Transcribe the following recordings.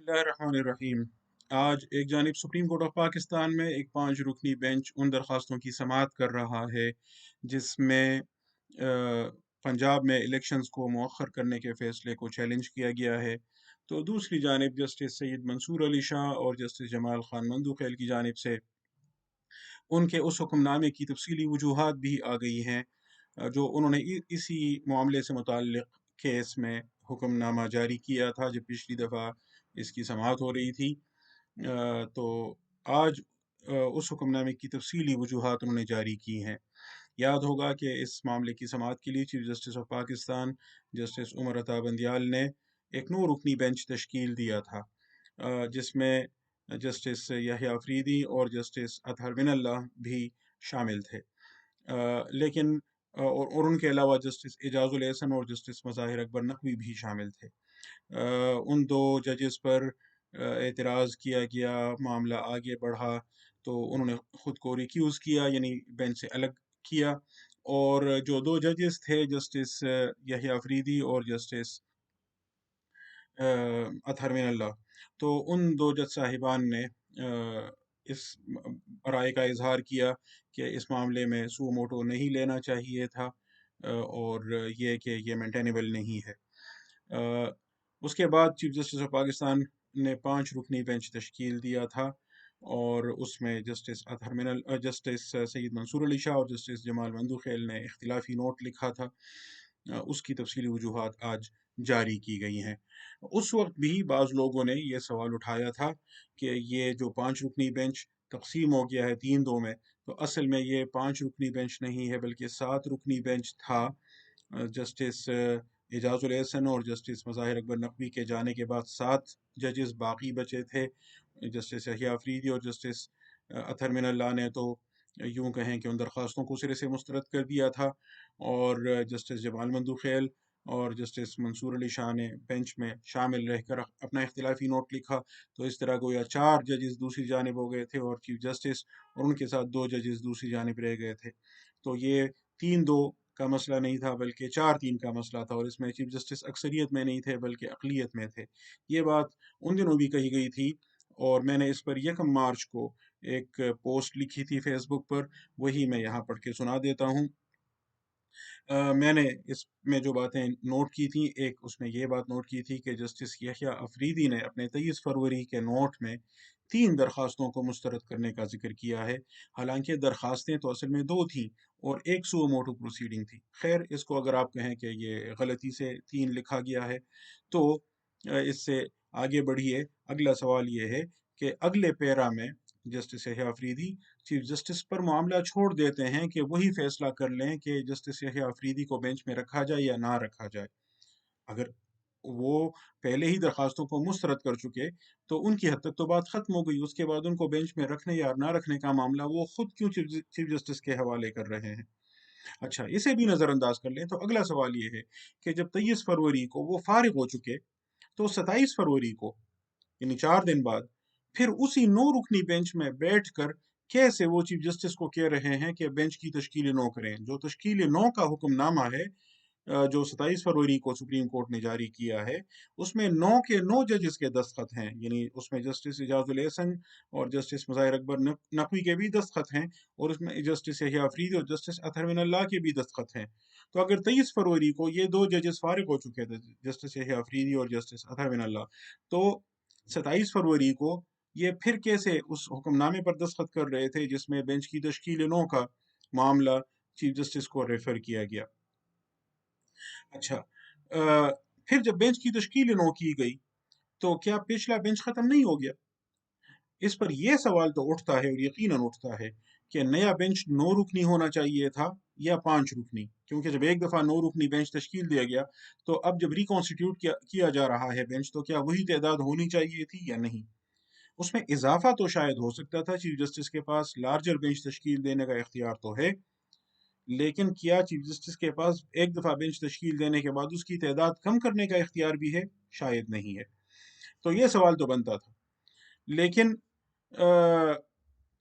बिस्मिल्लाहिर्रहमानिर्रहीम। आज एक जानिब सुप्रीम कोर्ट ऑफ पाकिस्तान में एक 5 रुकनी बेंच उन दरख्वास्तों की समाअत कर रहा है जिसमें पंजाब में इलेक्शंस को मौखर करने के फैसले को चैलेंज किया गया है। तो दूसरी जानिब जस्टिस सैयद मंसूर अली शाह और जस्टिस जमाल खान मंदुखैल की जानिब से उनके उस हुक्मनामे की तफसीली वजूहात भी आ गई हैं जो उन्होंने इसी मामले से मुताल्लिक़ केस में हुक्मनामा जारी किया था जब पिछली दफ़ा इसकी समाअत हो रही थी। तो आज उस हुक्मनामे की तफसीली वजूहात उन्होंने जारी की हैं। याद होगा कि इस मामले की समाअत के लिए chief justice of Pakistan justice Umar Ata Bandial ने एक 9 रुकनी बेंच तश्कील दिया था जिसमें जस्टिस यहया अफरीदी और जस्टिस अतहर मिनल्लाह भी शामिल थे। लेकिन और उनके अलावा जस्टिस एजाजुल एहसन और जस्टिस मज़ाहिर अकबर नकवी भी शामिल थे। उन दो जजेस पर एतराज़ किया गया, मामला आगे बढ़ा तो उन्होंने ख़ुद को रिक्यूज़ किया यानी बेंच से अलग किया और जो दो जजेस थे जस्टिस यहया अफरीदी और जस्टिस अतहर मिनल्लाह, तो उन दो जज साहिबान ने इस राय का इजहार किया कि इस मामले में सू मोटो नहीं लेना चाहिए था और ये कि ये मेंटेनेबल नहीं है। उसके बाद चीफ जस्टिस ऑफ पाकिस्तान ने 5 रुकनी बेंच तश्कील दिया था और उसमें जस्टिस सैयद मंसूर अली शाह और जस्टिस जमाल मंदुखैल ने इख्तिलाफी नोट लिखा था। उसकी तफसीली वजूहात आज जारी की गई हैं। उस वक्त भी बाज़ लोगों ने यह सवाल उठाया था कि ये जो 5 रुकनी बेंच तकसीम हो गया है 3-2 में, तो असल में ये 5 रुकनी बेंच नहीं है बल्कि 7 रुकनी बेंच था। जस्टिस एजाजुल एहसन और जस्टिस मज़ाहिर अकबर नकवी के जाने के बाद 7 जजेस बाकी बचे थे। जस्टिस यहया अफरीदी और जस्टिस अतहर मिनल्लाह ने तो यूँ कहें कि उन दरख्वास्तों को सिरे से मुस्तरद कर दिया था और जस्टिस जमाल मंदुखैल और जस्टिस मंसूर अली शाह ने बेंच में शामिल रहकर अपना इख्तिलाफी नोट लिखा। तो इस तरह गोया 4 जजेस दूसरी जानिब हो गए थे और चीफ जस्टिस और उनके साथ 2 जजेस दूसरी जानिब रह गए थे। तो ये 3-2 का मसला नहीं था बल्कि 4-3 का मसला था और इसमें चीफ जस्टिस अक्सरियत में नहीं थे बल्कि अक़लियत में थे। ये बात उन दिनों भी कही गई थी और मैंने इस पर 1 मार्च को एक पोस्ट लिखी थी फेसबुक पर, वही मैं यहाँ पढ़ के सुना देता हूँ। मैंने इसमें जो बातें नोट की थी, एक उसमें ये बात नोट की थी कि जस्टिस यहया अफरीदी ने अपने 23 फरवरी के नोट में 3 दरख्वास्तों को मुस्तरद करने का जिक्र किया है। हालांकि दरख्वास्तें तो असल में 2 थीं और एक सुओ मोटो प्रोसीडिंग थी। खैर इसको अगर आप कहें कि ये गलती से 3 लिखा गया है तो इससे आगे बढ़िए। अगला सवाल ये है कि अगले पैरा में जस्टिस यहया अफरीदी चीफ जस्टिस पर मामला छोड़ देते हैं कि वही फैसला कर लें कि जस्टिस यहया अफरीदी को बेंच में रखा जाए या ना रखा जाए। अगर वो पहले ही दरखास्तों को मुस्तरद कर चुके तो उनकी हद तक तो बात खत्म हो गई। उसके बाद उनको बेंच में रखने या ना रखने का मामला वो खुद क्यों चीफ जस्टिस के हवाले कर रहे हैं। अच्छा, इसे भी नजरअंदाज कर लें तो अगला सवाल ये है कि जब 23 फरवरी को वो फारिग हो चुके तो 27 फरवरी को यानी 4 दिन बाद फिर उसी 9 रुकनी बेंच में बैठकर कैसे वो चीफ जस्टिस को कह रहे हैं कि बेंच की तश्कील 9 करें। जो तश्कील 9 का हुक्मनामा है जो 27 फरवरी को सुप्रीम कोर्ट ने जारी किया है, उसमें 9 के 9 जजेस के दस्तखत हैं। यानी उसमें जस्टिस एजाजुल एहसन और जस्टिस मज़ाहिर अकबर नकवी के भी दस्तखत हैं और उसमें जस्टिस यहया अफरीदी और जस्टिस अतहर मिनल्लाह के भी दस्तखत हैं। तो अगर 23 फरवरी को ये 2 जजेस फारिग हो चुके थे, जस्टिस यहया अफरीदी और जस्टिस अतहर मिनल्लाह, तो 27 फरवरी को ये फिर कैसे उस हुक्मनामे पर दस्तखत कर रहे थे जिसमें बेंच की तश्कील 9 का मामला चीफ जस्टिस को रेफर किया गया। अच्छा, फिर जब बेंच की तश्कील 9 की गई तो क्या पिछला बेंच खत्म नहीं हो गया? इस पर यह सवाल तो उठता है और यकीनन उठता है कि नया बेंच 9 रुकनी होना चाहिए था या 5 रुकनी, क्योंकि जब एक दफा 9 रुकनी बेंच तश्कील दिया गया तो अब जब रिकॉन्स्टिट्यूट किया जा रहा है बेंच, तो क्या वही तादाद होनी चाहिए थी या नहीं। उसमें इजाफा तो शायद हो सकता था, चीफ जस्टिस के पास लार्जर बेंच तश्कील देने का इख्तियार तो है, लेकिन क्या चीफ जस्टिस के पास एक दफा बेंच तश्कील देने के बाद उसकी तादाद कम करने का इख्तियार भी है? शायद नहीं है। तो ये सवाल तो बनता था। लेकिन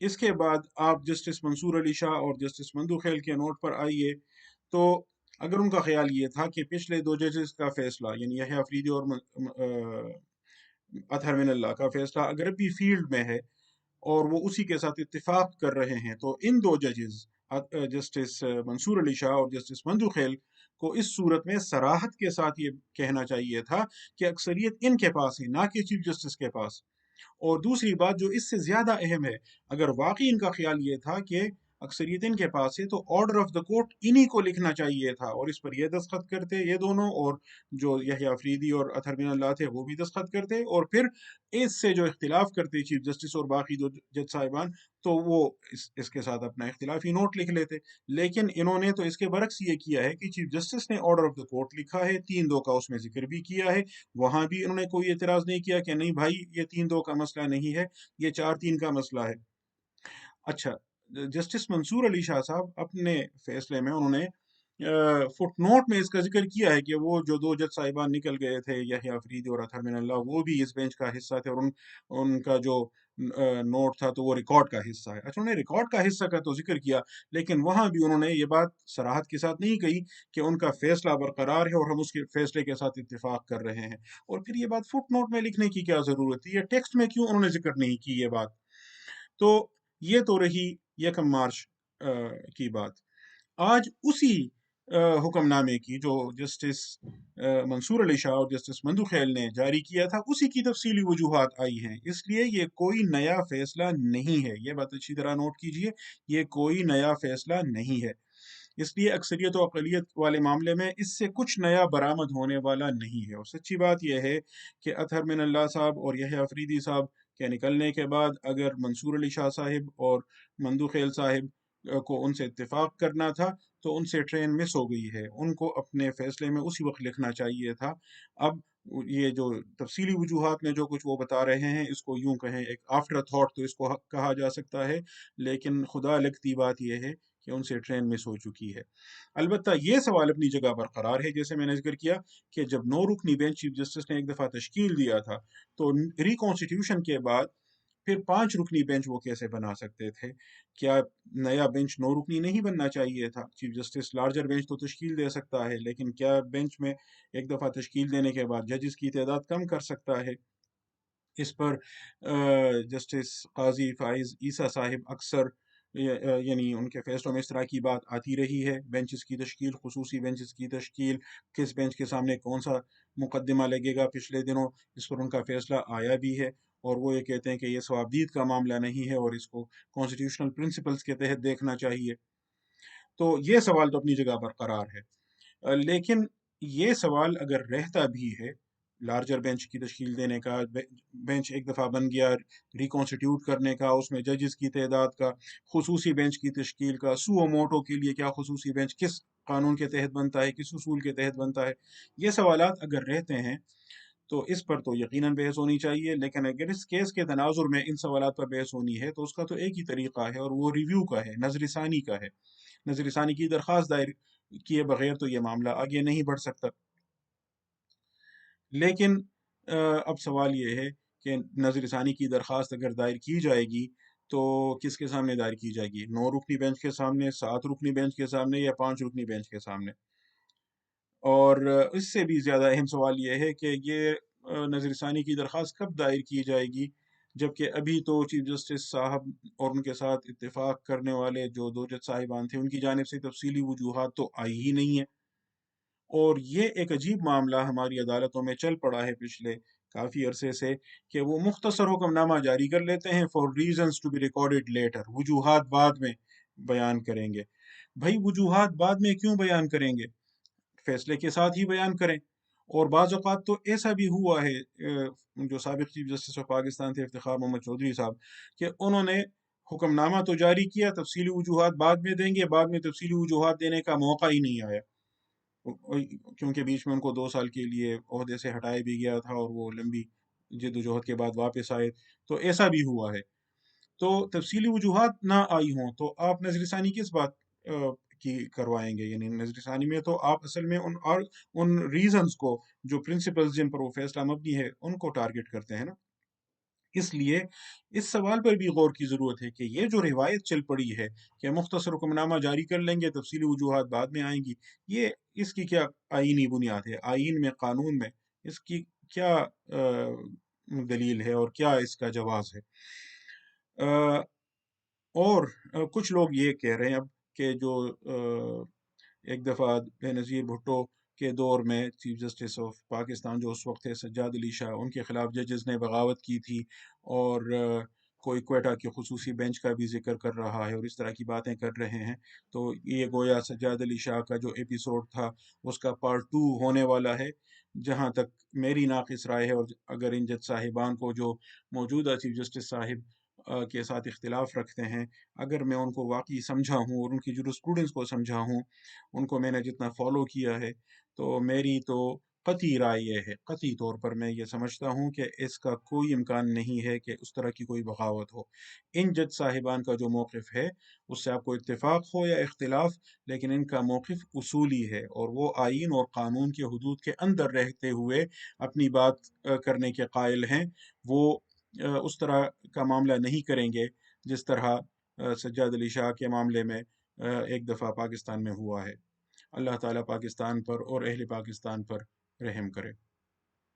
इसके बाद आप जस्टिस मंसूर अली शाह और जस्टिस मंदुखैल के नोट पर आइए, तो अगर उनका ख्याल ये था कि पिछले 2 जजेस का फैसला यानी यहया अफरीदी और اطہر من اللہ کا فیصلہ اگر بھی فیلڈ میں ہے اور وہ اسی کے ساتھ اتفاق کر رہے ہیں، تو ان دو ججز جسٹس منصور علی شاہ اور جسٹس مندو خیل کو اس صورت میں صراحت کے ساتھ یہ کہنا چاہیے تھا کہ اکثریت ان کے پاس ہے، نہ کہ چیف جسٹس کے پاس۔ اور دوسری بات جو اس سے زیادہ اہم ہے، اگر واقعی ان کا خیال یہ تھا کہ اکثریت ان کے پاس ہے، تو آرڈر آف دا کورٹ انہی کو لکھنا چاہیے تھا اور اس پر یہ دستخط کرتے یہ دونوں، اور جو یحییٰ افریدی اور اطہر بن اللہ تھے وہ بھی دستخط کرتے، اور پھر اس سے جو اختلاف کرتے چیف جسٹس اور باقی دو جج صاحبان، تو وہ اس کے ساتھ اپنا اختلافی نوٹ لکھ لیتے۔ لیکن انہوں نے تو اس کے برعکس یہ کیا ہے کہ چیف جسٹس نے آرڈر آف دا کورٹ لکھا ہے، 3-2 کا اس میں ذکر بھی کیا ہے، وہاں بھی انہوں نے کوئی اعتراض نہیں کیا کہ نہیں بھائی یہ 3-2 کا مسئلہ نہیں ہے، یہ 4-3 کا مسئلہ ہے۔ اچھا، جسٹس منصور علی شاہ صاحب اپنے فیصلے میں انہوں نے فٹ نوٹ میں اس کا ذکر کیا ہے کہ وہ جو دو جج صاحبان نکل گئے تھے، یحییٰ افریدی اور اطہر من اللہ، وہ بھی اس بینچ کا حصہ تھے، اور ان کا جو نوٹ تھا تو وہ ریکارڈ کا حصہ ہے۔ اچھا، انہوں نے ریکارڈ کا حصہ کا تو ذکر کیا، لیکن وہاں بھی انہوں نے یہ بات صراحت کے ساتھ نہیں کہی کہ ان کا فیصلہ برقرار ہے اور ہم اس کے فیصلے کے ساتھ اتفاق کر رہے ہیں۔ اور پھر یہ بات فٹ نوٹ میں لکھنے کی کیا ضرورت تھی؟ یہ ٹیکسٹ میں کیوں انہوں نے ذکر نہیں کی یہ بات؟ تو یہ تو رہی 1 مارچ کی بات۔ آج اسی حکم نامے کی جو جسٹس منصور علی شاہ اور جسٹس مندو خیل نے جاری کیا تھا، اسی کی تفصیلی وجوہات آئی ہیں، اس لیے یہ کوئی نیا فیصلہ نہیں ہے، یہ بات اچھی طرح نوٹ کیجئے، یہ کوئی نیا فیصلہ نہیں ہے۔ اس لیے اکثریت و اقلیت والے معاملے میں اس سے کچھ نیا برآمد ہونے والا نہیں ہے۔ اور سچی بات یہ ہے کہ اطہر من اللہ صاحب اور یحییٰ افریدی صاحب کے نکلنے کے بعد اگر منصور علی شاہ صاحب اور مندو خیل صاحب کو ان سے اتفاق کرنا تھا تو ان سے ٹرین مس ہو گئی ہے، ان کو اپنے فیصلے میں اسی وقت لکھنا چاہیے تھا۔ اب یہ جو تفصیلی وجوہات میں جو کچھ وہ بتا رہے ہیں، اس کو یوں کہیں ایک آفٹر تھاٹ تو اس کو کہا جا سکتا ہے، لیکن خدا لگتی بات یہ ہے کہ ان سے ٹرین مس ہو چکی ہے۔ البتہ یہ سوال اپنی جگہ برقرار ہے، جیسے میں نے ذکر کیا کہ جب 9 رکنی بینچ چیف جسٹس نے ایک دفعہ تشکیل دیا تھا، تو ریکانسٹیٹیوشن کے بعد پھر 5 رکنی بینچ وہ کیسے بنا سکتے تھے؟ کیا نیا بینچ 9 رکنی نہیں بننا چاہیے تھا؟ چیف جسٹس لارجر بینچ تو تشکیل دے سکتا ہے، لیکن کیا بینچ میں ایک دفعہ تشکیل دینے کے بعد ججز کی تعداد کم کر سکتا ہے؟ اس پر جسٹس قاضی فائز عیسیٰ صاحب اکثر یعنی ان کے فیصلوں میں اس طرح کی بات آتی رہی ہے، بینچز کی تشکیل، خصوصی بینچز کی تشکیل، کس بینچ کے سامنے کون سا مقدمہ لگے گا، پچھلے دنوں اس پر ان کا فیصلہ آیا بھی ہے، اور وہ یہ کہتے ہیں کہ یہ ثوابدید کا معاملہ نہیں ہے اور اس کو کانسٹیٹیوشنل پرنسپلز کے تحت دیکھنا چاہیے۔ تو یہ سوال تو اپنی جگہ برقرار ہے، لیکن یہ سوال اگر رہتا بھی ہے، لارجر بینچ کی تشکیل دینے کا، بینچ ایک دفعہ بن گیا، ریکانسٹیٹیوٹ کرنے کا، اس میں ججز کی تعداد کا، خصوصی بینچ کی تشکیل کا، سو موٹو کے لیے کیا خصوصی بینچ کس قانون کے تحت بنتا ہے، کس اصول کے تحت بنتا ہے، یہ سوالات اگر رہتے ہیں تو اس پر تو یقیناً بحث ہونی چاہیے۔ لیکن اگر اس کیس کے تناظر میں ان سوالات پر بحث ہونی ہے تو اس کا تو ایک ہی طریقہ ہے، اور وہ ریویو کا ہے، نظر ثانی کا ہے۔ نظر ثانی کی درخواست دائر کیے بغیر تو یہ معاملہ آگے نہیں بڑھ سکتا۔ لیکن اب سوال یہ ہے کہ نظر ثانی کی درخواست اگر دائر کی جائے گی تو کس کے سامنے دائر کی جائے گی؟ 9 رکنی بینچ کے سامنے، 7 رکنی بینچ کے سامنے، یا 5 رکنی بینچ کے سامنے؟ اور اس سے بھی زیادہ اہم سوال یہ ہے کہ یہ نظر ثانی کی درخواست کب دائر کی جائے گی، جبکہ ابھی تو چیف جسٹس صاحب اور ان کے ساتھ اتفاق کرنے والے جو دو جج صاحبان تھے ان کی جانب سے تفصیلی وجوہات تو آئی ہی نہیں ہیں۔ اور یہ ایک عجیب معاملہ ہماری عدالتوں میں چل پڑا ہے پچھلے کافی عرصے سے کہ وہ مختصر حکم نامہ جاری کر لیتے ہیں for reasons to be recorded later, وجوہات بعد میں بیان کریں گے۔ بھائی وجوہات بعد میں کیوں بیان کریں گے؟ فیصلے کے ساتھ ہی بیان کریں۔ اور بعض اوقات تو ایسا بھی ہوا ہے، جو سابق چیف جسٹس آف پاکستان تھے افتخار محمد چودھری صاحب، کہ انہوں نے حکم نامہ تو جاری کیا، تفصیلی وجوہات بعد میں دیں گے، بعد میں تفصیلی وجوہات دینے کا موقع ہی نہیں آیا، کیونکہ بیچ میں ان کو 2 سال کے لیے عہدے سے ہٹایا بھی گیا تھا اور وہ لمبی جد و جہد کے بعد واپس آئے، تو ایسا بھی ہوا ہے۔ تو تفصیلی وجوہات نہ آئی ہوں تو آپ نظر ثانی کس بات کی کروائیں گے؟ یعنی نظر ثانی میں تو آپ اصل میں ان ریزنز کو، جو پرنسپلز جن پر وہ فیصلہ مبنی ہے، ان کو ٹارگٹ کرتے ہیں نا۔ اس لیے اس سوال پر بھی غور کی ضرورت ہے کہ یہ جو روایت چل پڑی ہے کہ مختصر حکم نامہ جاری کر لیں گے، تفصیلی وجوہات بعد میں آئیں گی، یہ اس کی کیا آئینی بنیاد ہے؟ آئین میں، قانون میں اس کی کیا दलील है और क्या इसका जवाज़ है। अ, और कुछ लोग ये कह रहे हैं अब कि जो एक दफ़ा बेनज़ीर भुट्टो के दौर में चीफ जस्टिस ऑफ पाकिस्तान जो उस वक्त थे सज्जाद अली शाह, उनके खिलाफ जजेस ने बगावत की थी, और कोई क्वेटा की खसूसी बेंच का भी जिक्र कर रहा है और इस तरह की बातें कर रहे हैं। तो ये गोया सज्जाद अली शाह का जो एपिसोड था उसका पार्ट 2 होने वाला है। जहाँ तक मेरी नाक़िस राय है, और अगर इन जज साहिबान को जो मौजूदा चीफ जस्टिस साहिब के साथ इख्तिलाफ़ रखते हैं, अगर मैं उनको वाक़ई समझा हूँ और उनकी जूरिस्प्रूडेंस को समझा हूँ, उनको मैंने जितना फ़ॉलो किया है, तो मेरी तो कतई राय ये है, कतई तौर पर मैं ये समझता हूँ कि इसका कोई इम्कान नहीं है कि उस तरह की कोई बगावत हो। इन जज साहिबान का जो मौक़िफ़ है, उससे आपको इत्तेफ़ाक हो या इख्तिलाफ़, लेकिन इनका मौक़िफ़ उसूली है और वो आईन और क़ानून के हुदूद के अंदर रहते हुए अपनी बात करने के क़ाइल हैं। वो उस तरह का मामला नहीं करेंगे जिस तरह सज्जाद अली शाह के मामले में एक दफ़ा पाकिस्तान में हुआ है। अल्लाह ताला पाकिस्तान पर और अहले पाकिस्तान पर रहम करे।